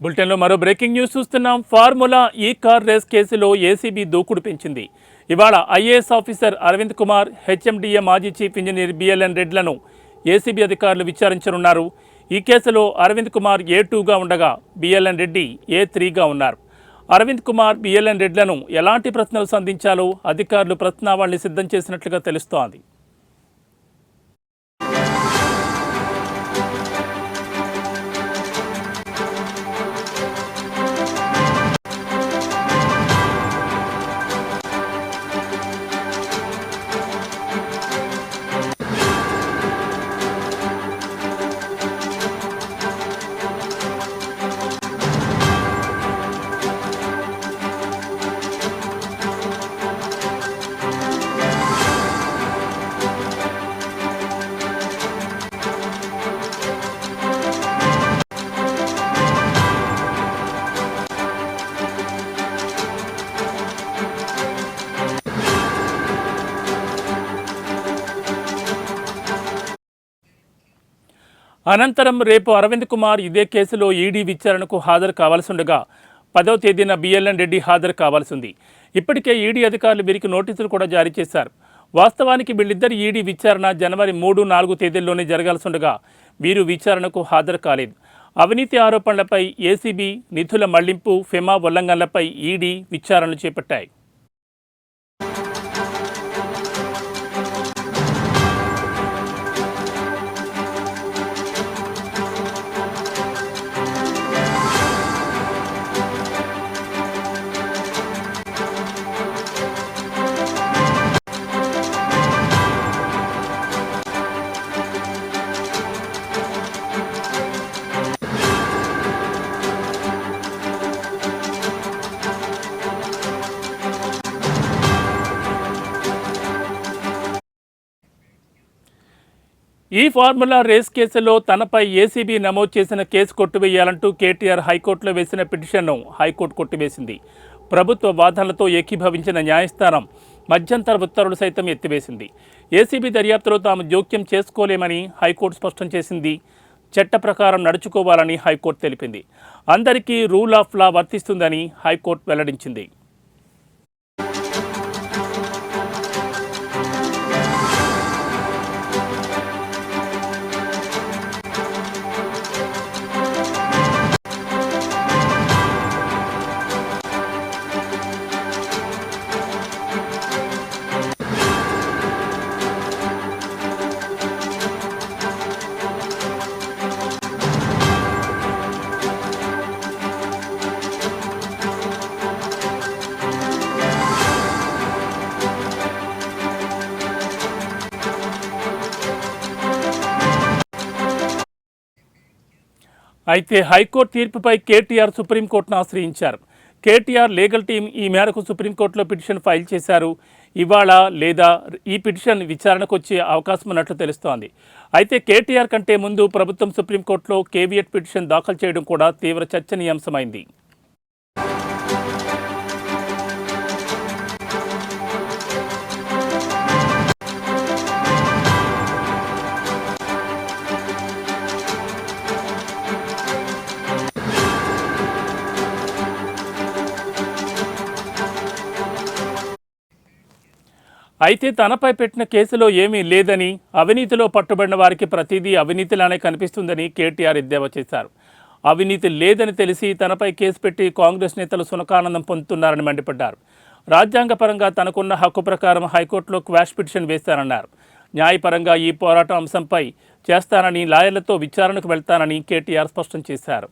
బులెటిన్లో మరో breaking news చూస్తున్నాం. ఫార్ములా ఈ కార్ రేస్ కేసులో ఏసీబీ దూకుడు పెంచింది. ఇవాళ IAS officer Arvind Kumar, HMDA మాజీ చీఫ్ ఇంజనీర్ బిఎల్ఎన్ రెడ్లను ఏసీబీ అధికారులు విచారించనున్నారు. ఈ కేసులో అరవింద్ కుమార్ A2గా ఉండగా బిఎల్ఎన్ రెడ్డి A3గా ఉన్నారు. అరవింద్ కుమార్, బిఎల్ఎన్ రెడ్లను ఎలాంటి ప్రశ్నలు సంధించాలో అధికారులు ప్రశ్నావళిని సిద్ధం చేసినట్లుగా తెలుస్తోంది. అనంతరం రేపు అరవింద్ కుమార్ ఇదే కేసులో ఈడీ విచారణకు హాజరు కావాల్సిండగా 10వ తేదీన బిఎల్ఎన్ రెడ్డి హాజరు కావాల్సింది. ఇప్పటికే ఈడీ అధికారులు వీరికి నోటీసులు కూడా జారీ చేశారు. వాస్తవానికి వీళ్ళిద్దరి ఈడీ విచారణ జనవరి 3, 4 తేదీల్లోనే జరగాల్సిండగా వీరు విచారణకు హాజరు కాలేదు. అవినీతి ఆరోపణలపై ఏసీబీ, నిధుల మళ్లింపు, ఫెమా ఉల్లంఘనలపై ఈడీ విచారణలు చేపట్టాయి. ఈ ఫార్ములా రేస్ కేసులో తనపై ఏసీబీ నమోదు చేసిన కేసు కొట్టివేయాలంటూ కేటీఆర్ హైకోర్టులో వేసిన పిటిషన్ను హైకోర్టు కొట్టివేసింది. ప్రభుత్వ వాదనలతో ఏకీభవించిన న్యాయస్థానం మధ్యంతర ఉత్తర్వులు సైతం ఎత్తివేసింది. ఏసీబీ దర్యాప్తులో తాము జోక్యం చేసుకోలేమని హైకోర్టు స్పష్టం చేసింది. చట్ట ప్రకారం నడుచుకోవాలని హైకోర్టు తెలిపింది. అందరికీ రూల్ ఆఫ్ లా వర్తిస్తుందని హైకోర్టు వెల్లడించింది. అయితే హైకోర్టు తీర్పుపై కేటీఆర్ సుప్రీంకోర్టును ఆశ్రయించారు. కేటీఆర్ లీగల్ టీం ఈ మేరకు సుప్రీంకోర్టులో పిటిషన్ ఫైల్ చేశారు. ఇవాళ లేదా ఈ పిటిషన్ విచారణకు వచ్చే అవకాశం ఉన్నట్లు తెలుస్తోంది. అయితే కేటీఆర్ కంటే ముందు ప్రభుత్వం సుప్రీంకోర్టులో కేవియట్ పిటిషన్ దాఖలు చేయడం కూడా తీవ్ర చర్చనీయాంశమైంది. అయితే తనపై పెట్టిన కేసులో ఏమీ లేదని, అవినీతిలో పట్టుబడిన వారికి ప్రతిదీ అవినీతిలానే కనిపిస్తుందని కేటీఆర్ ఎద్దేవా చేశారు. అవినీతి లేదని తెలిసి తనపై కేసు పెట్టి కాంగ్రెస్ నేతలు సునకానందం పొందుతున్నారని మండిపడ్డారు. రాజ్యాంగపరంగా తనకున్న హక్కు ప్రకారం హైకోర్టులో క్వాష్ పిటిషన్ వేశారన్నారు. న్యాయపరంగా ఈ పోరాటం అంశంపై చేస్తానని, లాయర్లతో విచారణకు వెళ్తానని కేటీఆర్ స్పష్టం చేశారు.